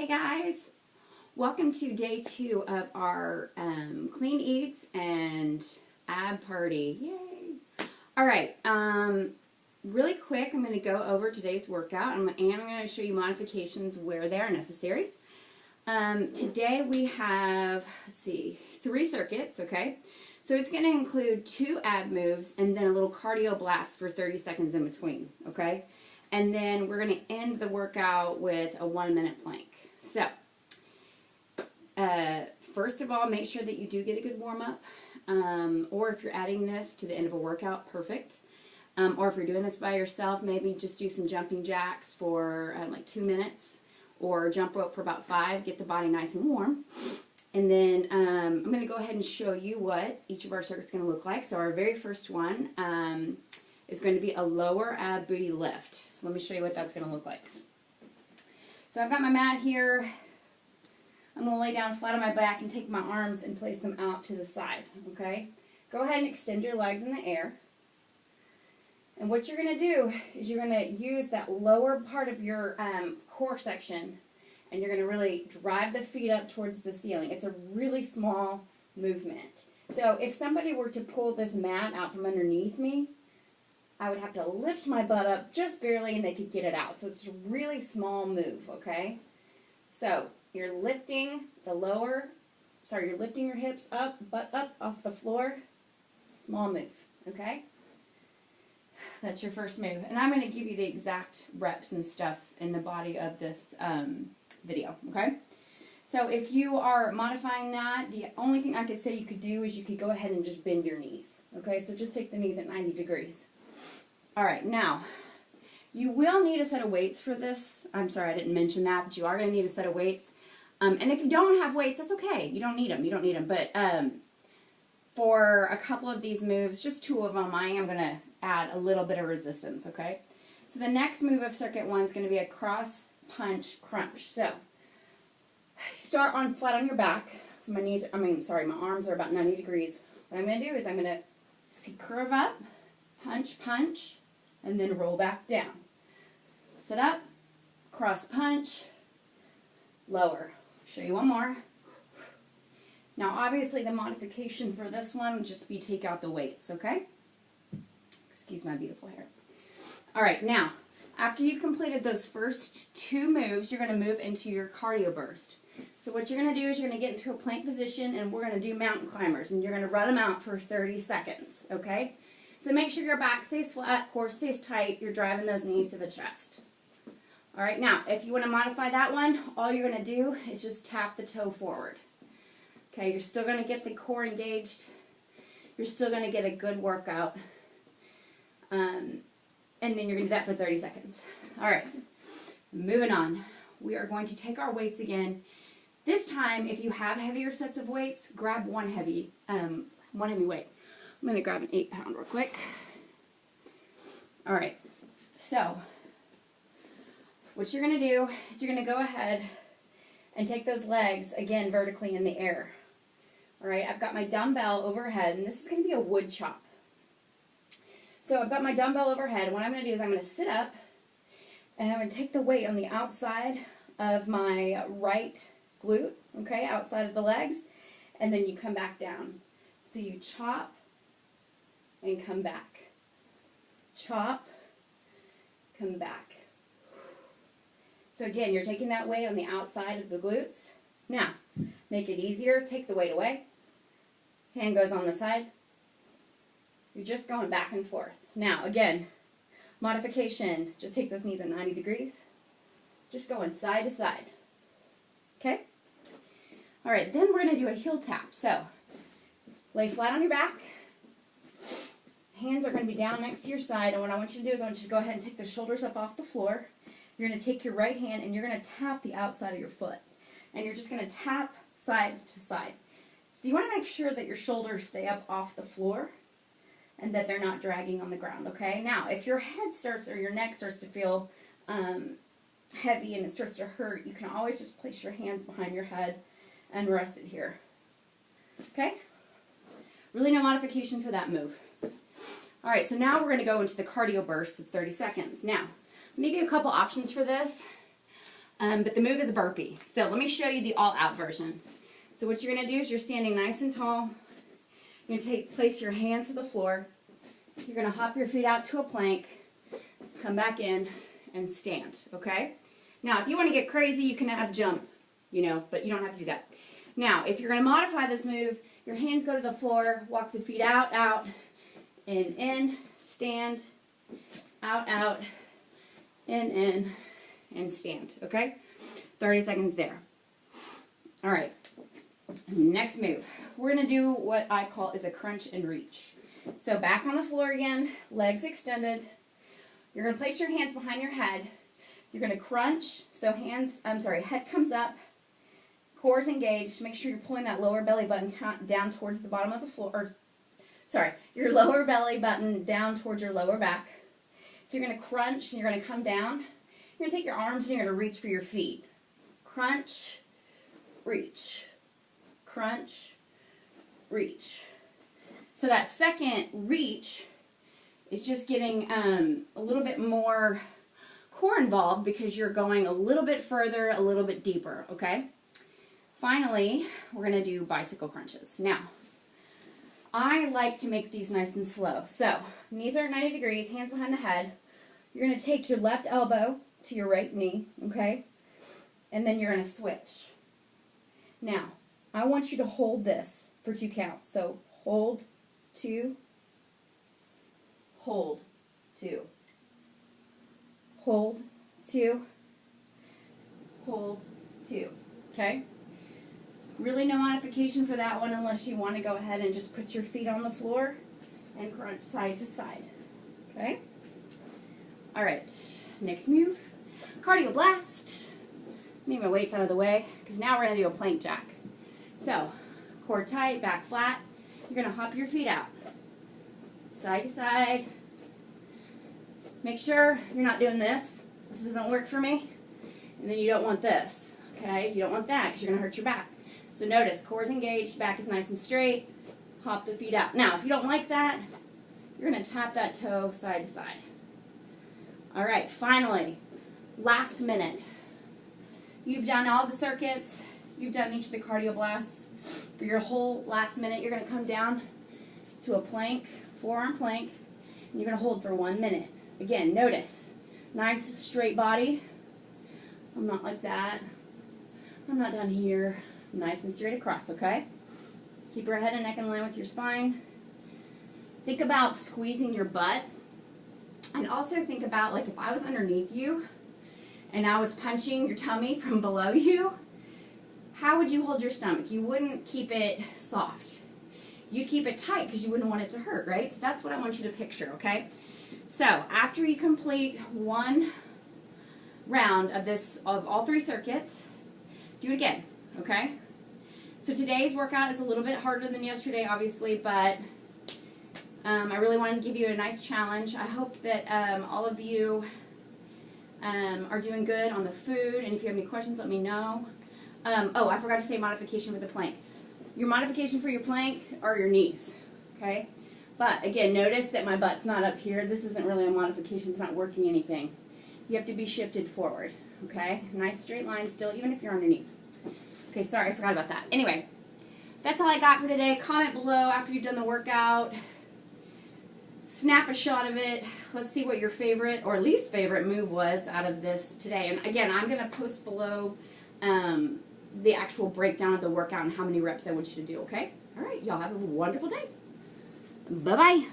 Hey guys, welcome to day 2 of our clean eats and ab party. Yay! All right, really quick, I'm going to go over today's workout and I'm going to show you modifications where they are necessary. Today we have, 3 circuits, okay? So it's going to include 2 ab moves and then a little cardio blast for 30 seconds in between, okay? And then we're going to end the workout with a 1-minute plank. So, first of all, make sure that you do get a good warm-up, or if you're adding this to the end of a workout, perfect. Or if you're doing this by yourself, maybe just do some jumping jacks for like 2 minutes, or jump rope for about 5, get the body nice and warm. And then I'm going to go ahead and show you what each of our circuits is going to look like. So our very first one is going to be a lower ab booty lift. So let me show you what that's going to look like. So I've got my mat here. I'm going to lay down flat on my back and take my arms and place them out to the side, okay? Go ahead and extend your legs in the air. And what you're going to do is you're going to use that lower part of your core section and you're going to really drive the feet up towards the ceiling. It's a really small movement. So if somebody were to pull this mat out from underneath me, I would have to lift my butt up just barely and they could get it out. So it's a really small move, okay? So you're lifting you're lifting your hips up, butt up off the floor. Small move, okay? That's your first move. And I'm going to give you the exact reps and stuff in the body of this video, okay? So if you are modifying that, the only thing I could say you could do is you could go ahead and just bend your knees, okay? So just take the knees at 90 degrees. All right, now, you will need a set of weights for this. I'm sorry, I didn't mention that, but you are going to need a set of weights. And if you don't have weights, that's okay. You don't need them. You don't need them. But for a couple of these moves, just 2 of them, I am going to add a little bit of resistance, okay? So the next move of circuit 1 is going to be a cross punch crunch. So start on flat on your back. So my arms are about 90 degrees. What I'm going to do is I'm going to curve up, punch, punch, and then roll back down. Sit up, cross punch, lower. Show you one more. Now obviously the modification for this one would just be take out the weights, okay? Excuse my beautiful hair. Alright, now, after you've completed those first 2 moves, you're going to move into your cardio burst. So what you're going to do is you're going to get into a plank position and we're going to do mountain climbers and you're going to run them out for 30 seconds, okay? So make sure your back stays flat, core stays tight, you're driving those knees to the chest. Alright, now, if you want to modify that one, all you're going to do is just tap the toe forward. Okay, you're still going to get the core engaged. You're still going to get a good workout. And then you're going to do that for 30 seconds. Alright, moving on. We are going to take our weights again. This time, if you have heavier sets of weights, grab one heavy weight. I'm going to grab an 8-pound real quick. Alright, so what you're going to do is you're going to go ahead and take those legs, again, vertically in the air. Alright, I've got my dumbbell overhead, and this is going to be a wood chop. So I've got my dumbbell overhead, and what I'm going to do is I'm going to sit up, and I'm going to take the weight on the outside of my right glute, okay, outside of the legs, and then you come back down. So you chop and come back. Chop, come back. So again, you're taking that weight on the outside of the glutes. Now, make it easier. Take the weight away. Hand goes on the side. You're just going back and forth. Now, again, modification. Just take those knees at 90 degrees. Just going side to side. Okay? All right, then we're going to do a heel tap. So, lay flat on your back. Hands are going to be down next to your side, and what I want you to do is I want you to go ahead and take the shoulders up off the floor. You're going to take your right hand and you're going to tap the outside of your foot. And you're just going to tap side to side. So you want to make sure that your shoulders stay up off the floor and that they're not dragging on the ground, okay? Now, if your head starts or your neck starts to feel heavy and it starts to hurt, you can always just place your hands behind your head and rest it here. Okay? Really no modification for that move. Alright, so now we're going to go into the cardio burst. It's 30 seconds. Now, let me give you a couple options for this. But the move is a burpee. So let me show you the all-out version. So what you're going to do is you're standing nice and tall. You're going to place your hands to the floor. You're going to hop your feet out to a plank, come back in, and stand, okay? Now, if you want to get crazy, you can add jump, you know, but you don't have to do that. Now, if you're going to modify this move, your hands go to the floor, walk the feet out, out, in, stand, out, in, and stand, okay? 30 seconds there. All right, next move. We're going to do what I call is a crunch and reach. So back on the floor again, legs extended. You're going to place your hands behind your head. You're going to crunch, so head comes up, core is engaged. Make sure you're pulling that lower belly button down towards the bottom of the floor, your lower belly button down towards your lower back. So you're going to crunch and you're going to come down. You're going to take your arms and you're going to reach for your feet. Crunch, reach, crunch, reach. So that second reach is just getting a little bit more core involved because you're going a little bit further, a little bit deeper, okay? Finally, we're going to do bicycle crunches. Now, I like to make these nice and slow. So, knees are at 90 degrees, hands behind the head. You're going to take your left elbow to your right knee, okay? And then you're going to switch. Now, I want you to hold this for 2 counts. So, hold, 2, hold, 2. Hold, 2, hold, 2, okay? Really no modification for that one unless you want to go ahead and just put your feet on the floor and crunch side to side, okay? All right, next move, cardio blast. Move my weights out of the way because now we're going to do a plank jack. So, core tight, back flat. You're going to hop your feet out, side to side. Make sure you're not doing this. This doesn't work for me. And then you don't want this, okay? You don't want that because you're going to hurt your back. So notice, core's engaged, back is nice and straight. Hop the feet out. Now, if you don't like that, you're going to tap that toe side to side. All right, finally, last minute. You've done all the circuits. You've done each of the cardio blasts. For your whole last minute, you're going to come down to a plank, forearm plank, and you're going to hold for 1 minute. Again, notice, nice straight body. I'm not like that. I'm not down here. Nice and straight across, okay? Keep your head and neck in line with your spine. Think about squeezing your butt. And also think about, like, if I was underneath you and I was punching your tummy from below you, how would you hold your stomach? You wouldn't keep it soft. You'd keep it tight because you wouldn't want it to hurt, right? So that's what I want you to picture, okay? So after you complete 1 round of all 3 circuits, do it again, okay? So today's workout is a little bit harder than yesterday, obviously, but I really wanted to give you a nice challenge. I hope that all of you are doing good on the food, and if you have any questions, let me know. Oh, I forgot to say modification for the plank. Your modification for your plank are your knees, okay? But again, notice that my butt's not up here. This isn't really a modification. It's not working anything. You have to be shifted forward, okay? Nice straight line still, even if you're on your knees. Okay, sorry, I forgot about that. Anyway, that's all I got for today. Comment below after you've done the workout. Snap a shot of it. Let's see what your favorite or least favorite move was out of this today. And again, I'm going to post below the actual breakdown of the workout and how many reps I want you to do, okay? All right, y'all have a wonderful day. Bye-bye.